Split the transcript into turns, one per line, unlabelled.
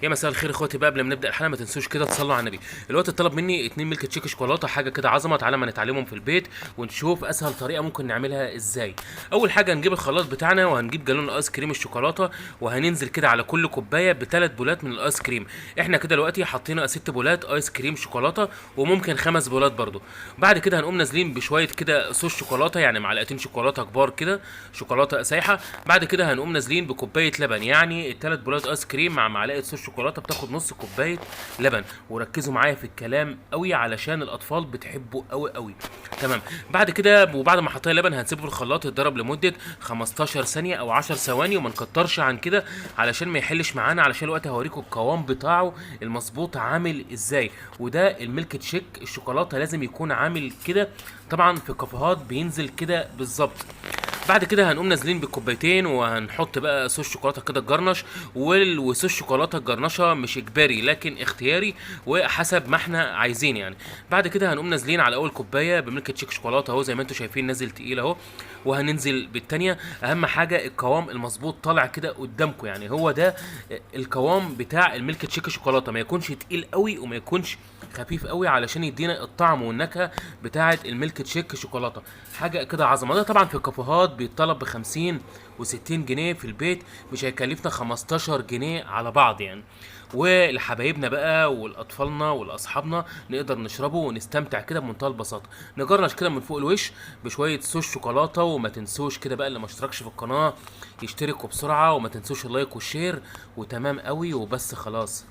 يا مساء الخير اخواتي بقى. قبل ما نبدا الحلقه ما تنسوش كده تصلوا على النبي. الوقت اتطلب مني 2 ميلك تشيك شوكولاته، حاجه كده عظمه. تعالى ما نتعلمهم في البيت ونشوف اسهل طريقه ممكن نعملها ازاي. اول حاجه هنجيب الخلاط بتاعنا وهنجيب جالون الايس كريم الشوكولاته، وهننزل كده على كل كوبايه ب3 بولات من الايس كريم. احنا كده دلوقتي حطينا 6 بولات ايس كريم شوكولاته، وممكن 5 بولات برضو. بعد كده هنقوم نازلين بشويه كده صوص شوكولاته، يعني معلقتين شوكولاته كبار كده، شوكولاته سايحه. بعد كده هنقوم نازلين بكوبايه لبن، يعني ال3 بولات ايس كريم مع معلقه صوص شوكولاته بتاخد نص كوبايه لبن. وركزوا معايا في الكلام قوي علشان الاطفال بتحبه قوي قوي. تمام. بعد كده وبعد ما حطينا لبن هنسيبه في الخلاط يتضرب لمده 15 ثانيه او 10 ثواني، وما نكترش عن كده علشان ما يحلش معانا، علشان الوقت هوريكم القوام بتاعه المظبوط عامل ازاي. وده الميلك تشيك الشوكولاته لازم يكون عامل كده، طبعا في كافيهات بينزل كده بالظبط. بعد كده هنقوم نازلين بالكوبايتين وهنحط بقى صوص شوكولاته كده الجرنش. وصوص شوكولاته الجرنشه مش اجباري لكن اختياري وحسب ما احنا عايزين يعني. بعد كده هنقوم نازلين على اول كوبايه بميلك تشيك شوكولاته اهو، زي ما انتم شايفين نازل تقيل اهو. وهننزل بالتانيه. اهم حاجه القوام المظبوط طالع كده قدامكم، يعني هو ده القوام بتاع الميلك تشيك شوكولاته، ما يكونش تقيل قوي وما يكونش خفيف قوي، علشان يدينا الطعم والنكهه بتاعه الميلك تشيك شوكولاته. حاجه كده عظمه. ده طبعا في الكافيهات بيتطلب ب50 و60 جنيه، في البيت مش هيكلفنا 15 جنيه على بعض يعني. ولحبايبنا بقى ولاطفالنا ولاصحابنا نقدر نشربه ونستمتع كده بمنتهى البساطه. نجرنش كده من فوق الوش بشويه صوص شوكولاته. وما تنسوش كده بقى اللي ما اشتركش في القناه يشتركوا بسرعه، وما تنسوش اللايك والشير. وتمام قوي وبس خلاص.